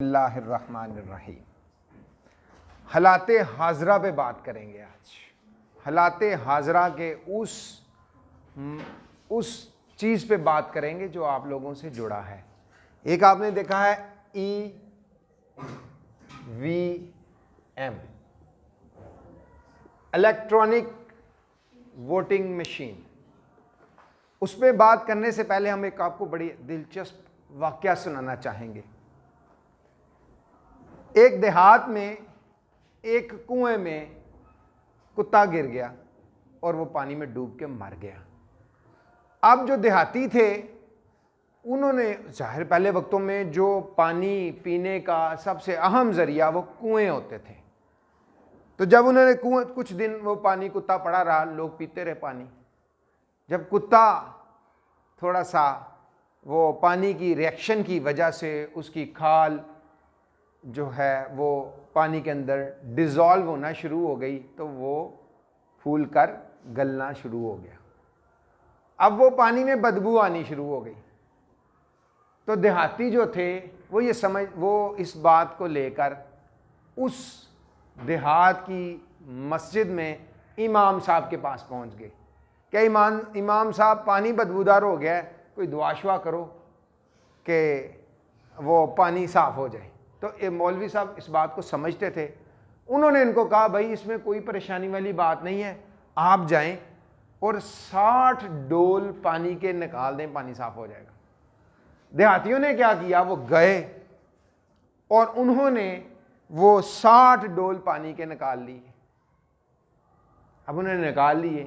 बिस्मिल्लाहिर्रहमानिर्रहीम। हालाते हाजरा पे बात करेंगे आज। हालाते हाजरा के उस चीज़ पे बात करेंगे जो आप लोगों से जुड़ा है। एक आपने देखा है EVM, इलेक्ट्रॉनिक वोटिंग मशीन। उस पर बात करने से पहले हम एक आपको बड़ी दिलचस्प वाकया सुनाना चाहेंगे। एक देहात में एक कुएं में कुत्ता गिर गया और वो पानी में डूब के मर गया। अब जो देहाती थे उन्होंने, जाहिर पहले वक्तों में जो पानी पीने का सबसे अहम जरिया वो कुएं होते थे, तो जब उन्होंने कुएं, कुछ दिन वो पानी कुत्ता पड़ा रहा, लोग पीते रहे पानी। जब कुत्ता थोड़ा सा वो पानी की रिएक्शन की वजह से उसकी खाल जो है वो पानी के अंदर डिज़ोल्व होना शुरू हो गई, तो वो फूल कर गलना शुरू हो गया। अब वो पानी में बदबू आनी शुरू हो गई। तो देहाती जो थे वो इस बात को लेकर उस देहात की मस्जिद में इमाम साहब के पास पहुंच गए। क्या इमाम साहब, पानी बदबूदार हो गया है, कोई दुआ शुआ करो कि वो पानी साफ हो जाए। तो ये मौलवी साहब इस बात को समझते थे। उन्होंने इनको कहा, भाई इसमें कोई परेशानी वाली बात नहीं है, आप जाएं और 60 डोल पानी के निकाल दें, पानी साफ हो जाएगा। देहातियों ने क्या किया, वो गए और उन्होंने वो 60 डोल पानी के निकाल लिए। अब उन्होंने निकाल लिए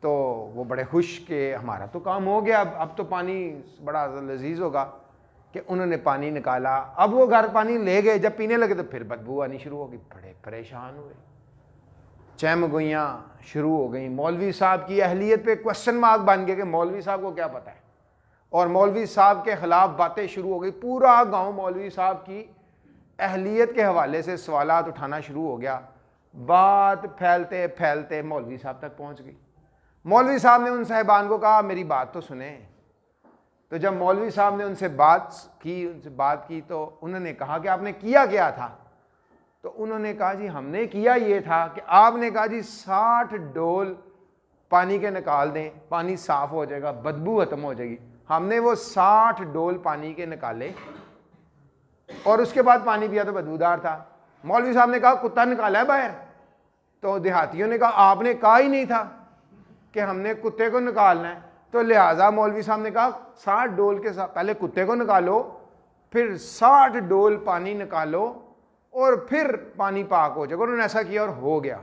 तो वो बड़े खुश कि हमारा तो काम हो गया, अब तो पानी बड़ा लजीज होगा। कि उन्होंने पानी निकाला। अब वो घर पानी ले गए, जब पीने लगे तो फिर बदबू आनी शुरू हो गई। बड़े परेशान हुए, चहमगोइयाँ शुरू हो गई। मौलवी साहब की अहलियत पे क्वेश्चन मार्क बन गए कि मौलवी साहब को क्या पता है, और मौलवी साहब के खिलाफ बातें शुरू हो गई। पूरा गांव मौलवी साहब की अहलियत के हवाले से सवालात उठाना शुरू हो गया। बात फैलते फैलते मौलवी साहब तक पहुंच गई। मौलवी साहब ने उन साहिबान को कहा, मेरी बात तो सुने। तो जब मौलवी साहब ने उनसे बात की तो उन्होंने कहा कि आपने किया क्या था। तो उन्होंने कहा, जी हमने किया ये था कि आपने कहा जी 60 डोल पानी के निकाल दें, पानी साफ हो जाएगा, बदबू खत्म हो जाएगी। हमने वो 60 डोल पानी के निकाले और उसके बाद पानी पिया तो बदबूदार था। मौलवी साहब ने कहा, कुत्ता निकाला है बाहर। तो देहातियों ने कहा, आपने कहा ही नहीं था कि हमने कुत्ते को निकालना है। तो लिहाजा मौलवी साहब ने कहा, 60 डोल के साथ पहले कुत्ते को निकालो, फिर 60 डोल पानी निकालो और फिर पानी पाक हो जाएगा। उन्होंने ऐसा किया और हो गया।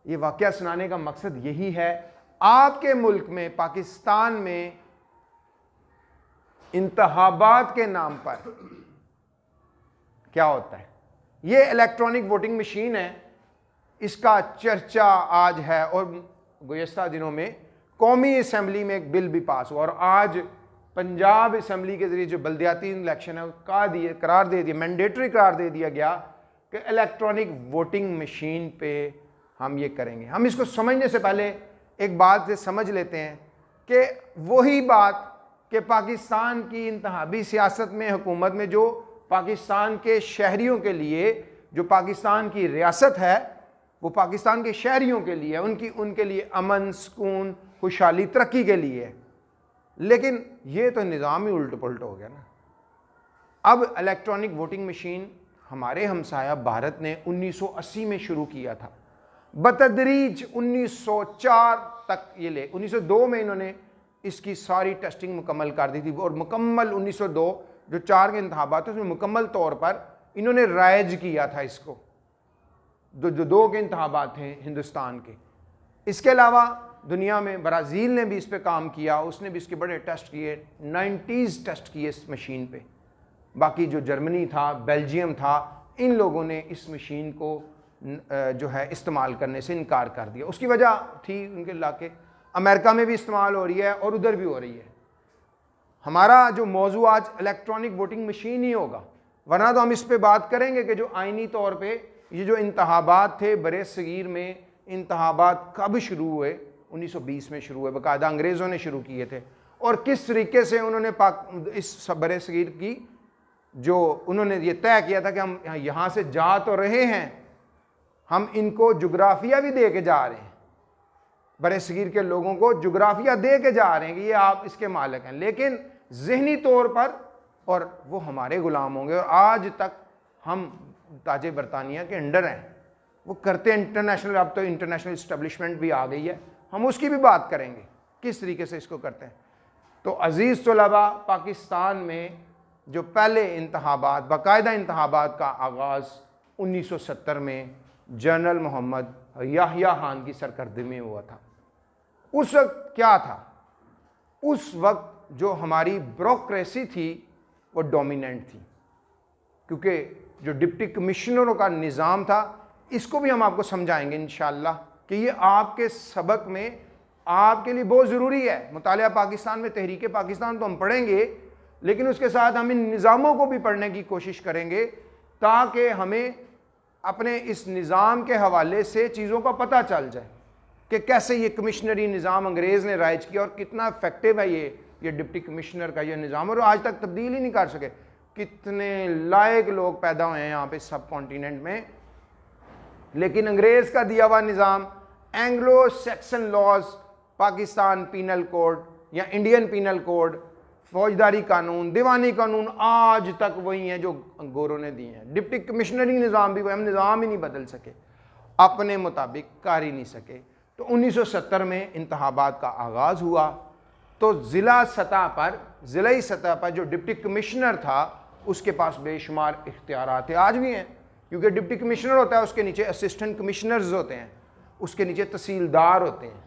ये वाकया सुनाने का मकसद यही है, आपके मुल्क में, पाकिस्तान में, इंतखाबात के नाम पर क्या होता है। ये इलेक्ट्रॉनिक वोटिंग मशीन है, इसका चर्चा आज है। और गुज़श्ता दिनों में कौमी असम्बली में एक बिल भी पास हुआ, और आज पंजाब असम्बली के जरिए जो बल्दियाती इलेक्शन है करार दे दिया, मैंडेटरी करार दे दिया गया कि इलेक्ट्रॉनिक वोटिंग मशीन पे हम ये करेंगे। हम इसको समझने से पहले एक बात से समझ लेते हैं कि वही बात कि पाकिस्तान की इंतहाबी सियासत में, हुकूमत में, जो पाकिस्तान के शहरियों के लिए, जो पाकिस्तान की रियासत है वो पाकिस्तान के शहरियों के लिए, उनके लिए अमन, सुकून, खुशहाली, तरक्की के लिए है। लेकिन ये तो निज़ाम ही उल्ट पुल्ट हो गया ना। अब इलेक्ट्रॉनिक वोटिंग मशीन हमारे हमसाया भारत ने 1980 में शुरू किया था। बतदरीज 1904 तक ये 1902 में इन्होंने इसकी सारी टेस्टिंग मुकम्मल कर दी थी, और मुकम्मल 1902 जो 4 के इंतखाबात उसमें मुकम्मल तौर पर इन्होंने राइज किया था इसको, जो 2 के इंतखाबात थे हिंदुस्तान के। इसके अलावा दुनिया में ब्राज़ील ने भी इस पे काम किया, उसने भी इसके बड़े टेस्ट किए, 90s टेस्ट किए इस मशीन पे। बाकी जो जर्मनी था, बेल्जियम था, इन लोगों ने इस मशीन को जो है इस्तेमाल करने से इनकार कर दिया। उसकी वजह थी उनके इलाके, अमेरिका में भी इस्तेमाल हो रही है और उधर भी हो रही है। हमारा जो मौजू आज इलेक्ट्रॉनिक वोटिंग मशीन ही होगा, वरना तो हम इस पे बात करेंगे कि जो आइनी तौर पे ये जो इंतखाबात थे बरे सगीर में, इंतखाबात कब शुरू हुए, 1920 में शुरू हुए, बाकायदा अंग्रेज़ों ने शुरू किए थे, और किस तरीके से उन्होंने इस बरे सगीर की जो उन्होंने ये तय किया था कि हम यहाँ से जा तो रहे हैं, हम इनको जुग्राफिया भी दे के जा रहे हैं, बड़े सगीर के लोगों को जुग्राफिया दे के जा रहे हैं कि ये आप इसके मालिक हैं, लेकिन ज़हनी तौर पर और वो हमारे ग़ुलाम होंगे। और आज तक हम ताजे बरतानिया के अंडर हैं, वो करते हैं इंटरनेशनल, अब तो इंटरनेशनल इस्टेब्लिशमेंट भी आ गई है, हम उसकी भी बात करेंगे किस तरीके से इसको करते हैं। तो अज़ीज़ तलबा, पाकिस्तान में जो पहले इंतखाबात, बाकायदा इंतखाबात का आगाज़ 1970 में जनरल मोहम्मद याहिया खान की सरकर्दमी में हुआ था। उस वक्त क्या था, उस वक्त जो हमारी ब्यूरोक्रेसी थी वो डोमिनेंट थी, क्योंकि जो डिप्टी कमिश्नरों का निज़ाम था, इसको भी हम आपको समझाएंगे इंशाअल्लाह कि ये आपके सबक में आपके लिए बहुत ज़रूरी है। मुतालिया पाकिस्तान में तहरीक पाकिस्तान तो हम पढ़ेंगे, लेकिन उसके साथ हम इन निज़ामों को भी पढ़ने की कोशिश करेंगे ताकि हमें अपने इस निज़ाम के हवाले से चीज़ों का पता चल जाए कि कैसे ये कमिश्नरी निज़ाम अंग्रेज़ ने राइज किया और कितना इफेक्टिव है ये डिप्टी कमिश्नर का ये निज़ाम, और आज तक तब्दील ही नहीं कर सके। कितने लायक लोग पैदा हुए हैं यहाँ पे सब कॉन्टिनेंट में, लेकिन अंग्रेज़ का दिया हुआ निज़ाम, Anglo Saxon laws, Pakistan penal code या इंडियन पीनल कोड, फौजदारी कानून, दीवानी कानून आज तक वही हैं जो गोरों ने दिए हैं। डिप्टी कमिश्नरी निज़ाम भी वही, हम निज़ाम ही नहीं बदल सके, अपने मुताबिक कर ही नहीं सके। तो 1970 में इंतखाबात का आगाज़ हुआ, तो ज़िला सतह पर, ज़िलाई सतह पर जो डिप्टी कमिश्नर था उसके पास बेशुमार इख्तियारात थे, आज भी हैं, क्योंकि डिप्टी कमिश्नर होता है, उसके नीचे असिस्टेंट कमिश्नर्स होते हैं, उसके नीचे तहसीलदार होते हैं,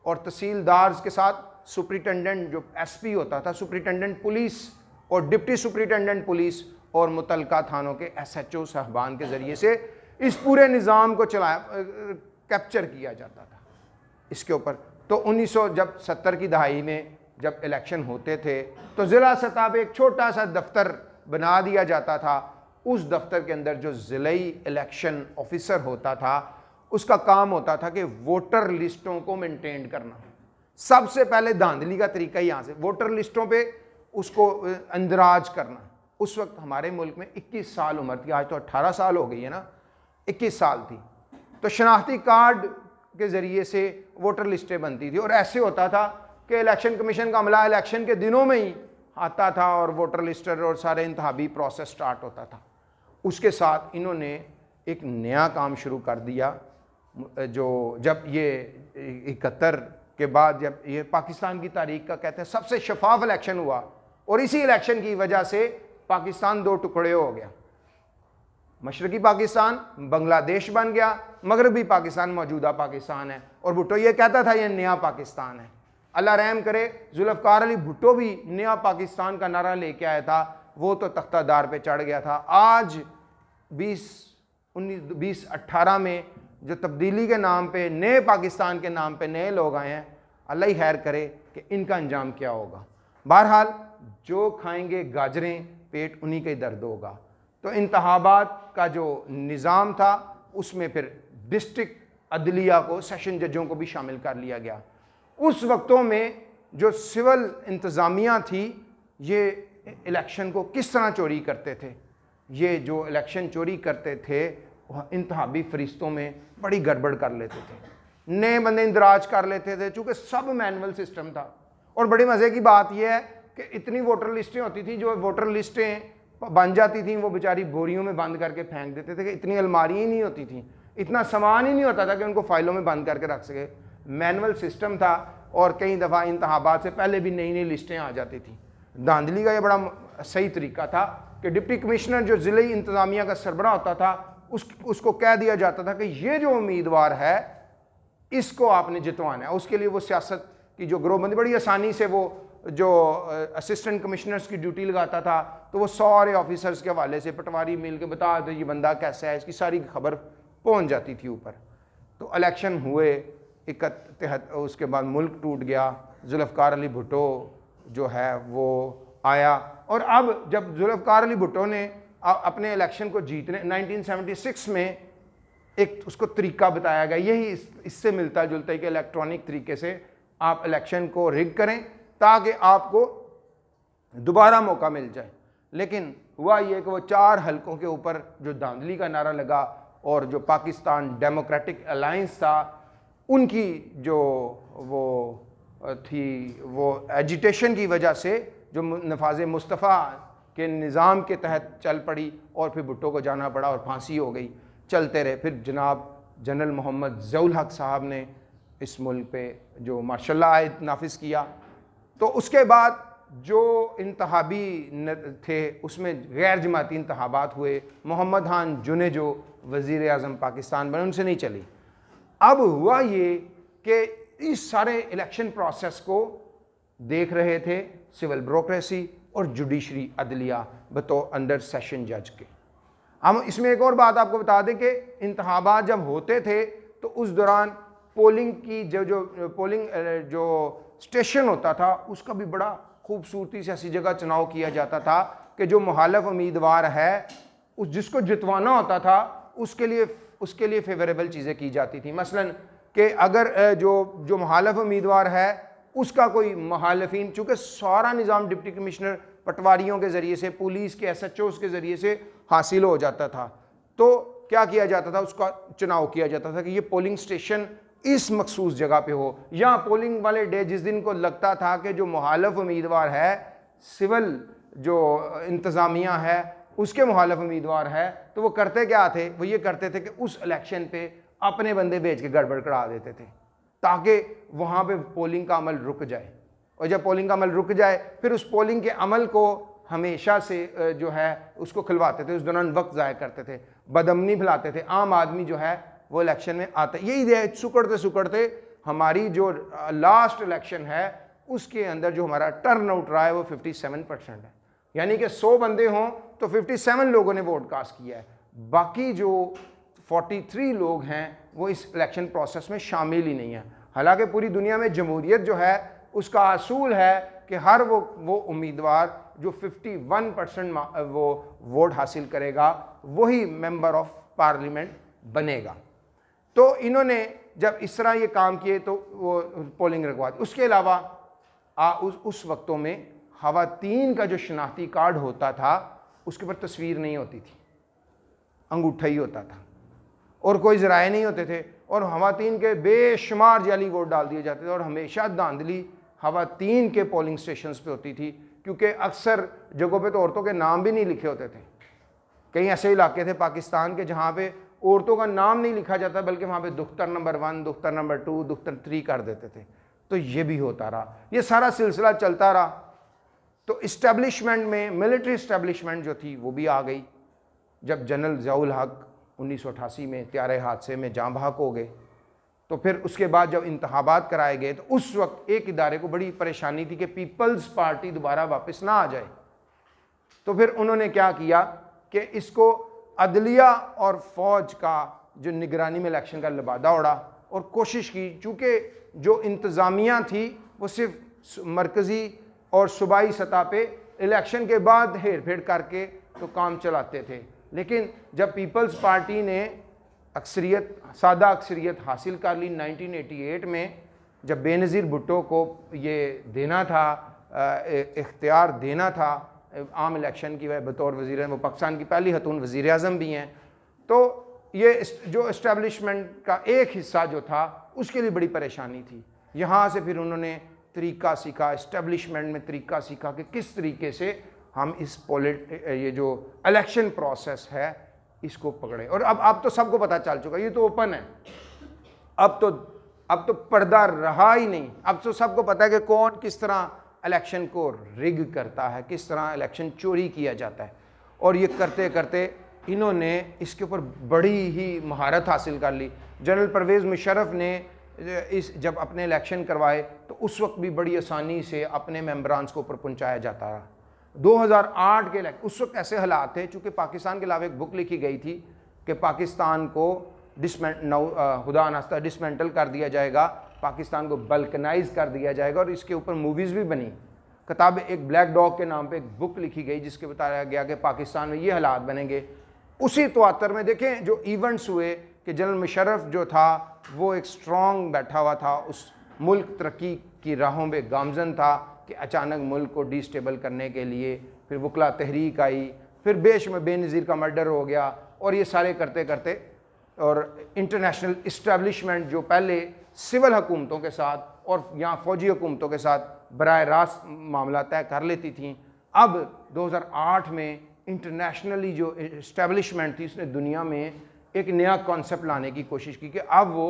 और तहसीलदार के साथ सुप्रिटेंडेंट जो एसपी होता था, सुप्रिटेंडेंट पुलिस और डिप्टी सुप्रिटेंडेंट पुलिस और मुतलका थानों के एसएचओ साहबान के ज़रिए से इस पूरे निज़ाम को कैप्चर किया जाता था इसके ऊपर। तो 1970 की दहाई में जब इलेक्शन होते थे तो ज़िला सतह पे एक छोटा सा दफ्तर बना दिया जाता था। उस दफ्तर के अंदर जो ज़िलाई इलेक्शन ऑफिसर होता था, उसका काम होता था कि वोटर लिस्टों को मेंटेन करना। सबसे पहले धांधली का तरीका ही यहाँ से, वोटर लिस्टों पे उसको अंदराज करना। उस वक्त हमारे मुल्क में 21 साल उम्र थी, आज तो 18 साल हो गई है ना, 21 साल थी। तो शनाख्ती कार्ड के ज़रिए से वोटर लिस्टें बनती थी, और ऐसे होता था कि इलेक्शन कमीशन का अमला इलेक्शन के दिनों में ही आता था और वोटर लिस्टर और सारे इंतखाबी प्रोसेस स्टार्ट होता था। उसके साथ इन्होंने एक नया काम शुरू कर दिया, जो जब ये 71 के बाद जब ये पाकिस्तान की तारीख का कहते हैं सबसे शफाफ इलेक्शन हुआ, और इसी इलेक्शन की वजह से पाकिस्तान दो टुकड़े हो गया। मशरकी पाकिस्तान बांग्लादेश बन गया, मगरबी पाकिस्तान मौजूदा पाकिस्तान है। और भुट्टो ये कहता था ये नया पाकिस्तान है। अल्लाह रहम करे, जुल्फ़िकार अली भुट्टो भी नया पाकिस्तान का नारा लेके आया था, वो तो तख्तादार पे चढ़ गया था। आज 2018 में जो तब्दीली के नाम पे, नए पाकिस्तान के नाम पे नए लोग आए हैं, अल्लाह ही खैर करे कि इनका अंजाम क्या होगा। बहरहाल जो खाएंगे गाजरें पेट उन्हीं का ही दर्द होगा। तो इंतखाबात का जो निज़ाम था उसमें फिर डिस्ट्रिक्ट अदलिया को, सेशन जजों को भी शामिल कर लिया गया। उस वक्तों में जो सिविल इंतज़ामिया थी, ये इलेक्शन को किस तरह चोरी करते थे। ये जो इलेक्शन चोरी करते थे वह इंतखाबी फरिश्तों में बड़ी गड़बड़ कर लेते थे, नए बंदे इंदराज कर लेते थे, चूँकि सब मैनुअल सिस्टम था। और बड़ी मज़े की बात यह है कि इतनी वोटर लिस्टें होती थी, जो वोटर लिस्टें बन जाती थी वो बेचारी बोरियों में बंद करके फेंक देते थे कि इतनी अलमारियाँ ही नहीं होती थी, इतना सामान ही नहीं होता था कि उनको फाइलों में बंद करके रख सके। मैनुअल सिस्टम था, और कई दफ़ा इंतखाबात से पहले भी नई नई लिस्टें आ जाती थी। धांधली का ये बड़ा सही तरीका था कि डिप्टी कमिश्नर जो ज़िले इंतज़ामिया का सरबराह होता था, उसको कह दिया जाता था कि ये जो उम्मीदवार है इसको आपने जितवाना है। उसके लिए वो सियासत की जो ग्रोहबंदी बड़ी आसानी से, वो जो असिस्टेंट कमिश्नर्स की ड्यूटी लगाता था, तो वो सारे ऑफिसर्स के हवाले से पटवारी मिल के बता दो ये बंदा कैसा है, इसकी सारी खबर पहुंच जाती थी ऊपर। तो इलेक्शन हुए, उसके बाद मुल्क टूट गया। जुल्फ़िकार अली भुट्टो जो है वो आया, और अब जब जुल्फ़िकार अली भुट्टो ने अपने इलेक्शन को जीतने 1976 में एक उसको तरीका बताया गया, यही इससे मिलता जुलता है कि इलेक्ट्रॉनिक तरीके से आप इलेक्शन को रिग करें ताकि आपको दोबारा मौका मिल जाए। लेकिन हुआ ये कि वो 4 हलकों के ऊपर जो धांधली का नारा लगा और जो पाकिस्तान डेमोक्रेटिक अलायंस था उनकी जो वो थी वो एजिटेशन की वजह से जो नफाज मुस्तफ़ा के निज़ाम के तहत चल पड़ी और फिर भुट्टो को जाना पड़ा और फांसी हो गई, चलते रहे। फिर जनाब जनरल मोहम्मद ज़ियाउल हक साहब ने इस मुल्क पे जो मार्शल लॉ आयत नाफिज किया। तो उसके बाद जो इंतहाबी थे उसमें गैर जमाती इंतहाबात हुए, मोहम्मद खान जुने जो वज़ीर आज़म पाकिस्तान बने उनसे नहीं चली। अब हुआ ये कि इस सारे इलेक्शन प्रोसेस को देख रहे थे सिविल ब्यूरोक्रेसी और जुडिशरी अदलिया बतौर अंडर सेशन जज के। हम इसमें एक और बात आपको बता दें कि इंतहाबात जब होते थे तो उस दौरान पोलिंग की जो पोलिंग जो स्टेशन होता था उसका भी बड़ा खूबसूरती से ऐसी जगह चुनाव किया जाता था कि जो मुखालिफ उम्मीदवार है उस जिसको जितवाना होता था उसके लिए फेवरेबल चीज़ें की जाती थी। मसलन कि अगर जो मुखालिफ उम्मीदवार है उसका कोई मुखालिफिन, चूँकि सारा निज़ाम डिप्टी कमिश्नर पटवारियों के ज़रिए से, पुलिस के SHOs के ज़रिए से हासिल हो जाता था, तो क्या किया जाता था, उसका चुनाव किया जाता था कि ये पोलिंग स्टेशन इस मखसूस जगह पे हो, या पोलिंग वाले डे जिस दिन को लगता था कि जो मुखालिफ उम्मीदवार है, सिविल जो इंतज़ामिया है उसके मुखालिफ उम्मीदवार है, तो वो करते क्या थे, वो ये करते थे कि उस इलेक्शन पे अपने बंदे भेज के गड़बड़ करा देते थे ताकि वहाँ पे पोलिंग का अमल रुक जाए। और जब पोलिंग का अमल रुक जाए फिर उस पोलिंग के अमल को हमेशा से जो है उसको खिलवाते थे, उस दौरान वक्त ज़ाया करते थे, बदअमनी फैलाते थे, आम आदमी जो है वो इलेक्शन में आता। यही सुकड़ते सुकड़ते हमारी जो लास्ट इलेक्शन है उसके अंदर जो हमारा टर्न आउट रहा है वो 57% है, यानी कि 100 बंदे हों तो 57 लोगों ने वोट कास्ट किया है, बाकी जो 43 लोग हैं वो इस इलेक्शन प्रोसेस में शामिल ही नहीं है। हालांकि पूरी दुनिया में जमहूरियत जो है उसका असूल है कि हर वो उम्मीदवार जो 51% वो वोट हासिल करेगा वही मेंबर ऑफ पार्लियामेंट बनेगा। तो इन्होंने जब इस तरह ये काम किए तो वो पोलिंग रखवा दी। उसके अलावा उस वक्तों में खवातीन का जो शनाख्ती कार्ड होता था उसके ऊपर तस्वीर नहीं होती थी, अंगूठा ही होता था और कोई ज़राए नहीं होते थे, और खवातीन के बेशुमार जाली वोट डाल दिए जाते थे। और हमेशा धांधली खवातीन के पोलिंग स्टेशंस पे होती थी, क्योंकि अक्सर जगहों पे तो औरतों के नाम भी नहीं लिखे होते थे। कई ऐसे इलाके थे पाकिस्तान के जहाँ पे औरतों का नाम नहीं लिखा जाता, बल्कि वहाँ पे दुख्तर नंबर 1, दुख्तर नंबर 2, दुख्तर 3 कर देते थे। तो ये भी होता रहा, ये सारा सिलसिला चलता रहा। तो इस्टेब्लिशमेंट में मिलिट्री इस्टेब्लिशमेंट जो थी वो भी आ गई। जब जनरल ज़ियाउल हक 1988 में त्यारे हादसे में जाँ बहक हो गए, तो फिर उसके बाद जब इंतखाबात कराए गए तो उस वक्त एक इदारे को बड़ी परेशानी थी कि पीपल्स पार्टी दोबारा वापस ना आ जाए। तो फिर उन्होंने क्या किया कि इसको अदलिया और फ़ौज का जो निगरानी में इलेक्शन का लिबादा उड़ा और कोशिश की, चूँकि जो इंतज़ामिया थी वो सिर्फ मरकज़ी और सूबाई सतह पे इलेक्शन के बाद हेर फेर करके तो काम चलाते थे। लेकिन जब पीपल्स पार्टी ने सादा अक्सरियत हासिल कर ली 1988 में, जब बेनज़ीर भुट्टो को ये देना था, इख्तियार देना था आम इलेक्शन की, वह बतौर वज़ीर, वो पाकिस्तान की पहली खतून वज़ीर आज़म भी हैं, तो ये जो इस्टेब्लिशमेंट का एक हिस्सा जो था उसके लिए बड़ी परेशानी थी। यहाँ से फिर उन्होंने तरीका सीखा, इस्टेब्लिशमेंट में तरीका सीखा कि किस तरीके से हम इस ये जो इलेक्शन प्रोसेस है इसको पकड़े। और अब तो सबको पता चल चुका, ये तो ओपन है, अब तो पर्दा रहा ही नहीं। अब तो सबको पता है कि कौन किस तरह इलेक्शन को रिग करता है, किस तरह इलेक्शन चोरी किया जाता है। और ये करते करते इन्होंने इसके ऊपर बड़ी ही महारत हासिल कर ली। जनरल परवेज़ मुशर्रफ ने जब अपने इलेक्शन करवाए तो उस वक्त भी बड़ी आसानी से अपने मेंबरान्स को ऊपर पहुँचाया जाता रहा। 2008 के उस वक्त ऐसे हालात थे, चूँकि पाकिस्तान के अलावा एक बुक लिखी गई थी कि पाकिस्तान को खुदा नास्ता डिसमेंटल कर दिया जाएगा, पाकिस्तान को बल्कनाइज कर दिया जाएगा, और इसके ऊपर मूवीज़ भी बनी। किताब एक ब्लैक डॉग के नाम पे एक बुक लिखी गई जिसके बताया गया कि पाकिस्तान में ये हालात बनेंगे। उसी तवातर में देखें जो इवेंट्स हुए कि जनरल मुशर्रफ जो था वो एक स्ट्रॉन्ग बैठा हुआ था, उस मुल्क तरक्की की राहों में गामजन था कि अचानक मुल्क को डिस्टेबल करने के लिए फिर वकला तहरीक आई, फिर बेनज़ीर का मर्डर हो गया, और ये सारे करते करते और इंटरनेशनल इस्टेब्लिशमेंट जो पहले सिविल हुकूमतों के साथ और यहाँ फ़ौजी हुकूमतों के साथ बराह रास्त मामला तय कर लेती थी, अब 2008 में इंटरनेशनली जो इस्टेब्लिशमेंट थी उसने दुनिया में एक नया कॉन्सेप्ट लाने की कोशिश की कि अब वो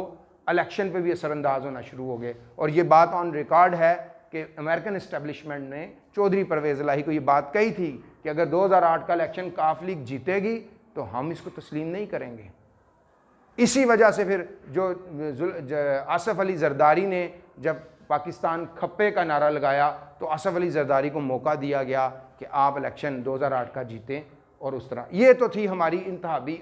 इलेक्शन पे भी असरअंदाज होना शुरू हो गए। और ये बात ऑन रिकॉर्ड है कि अमेरिकन इस्टेब्लिशमेंट ने चौधरी परवेज़ इलाही को ये बात कही थी कि अगर 2008 का इलेक्शन काफ लीग जीतेगी तो हम इसको तस्लीम नहीं करेंगे। इसी वजह से फिर जो आसफ अली जरदारी ने जब पाकिस्तान खप्पे का नारा लगाया तो आसफ अली जरदारी को मौका दिया गया कि आप इलेक्शन 2008 का जीतें, और उस तरह ये तो थी हमारी इंतहाबी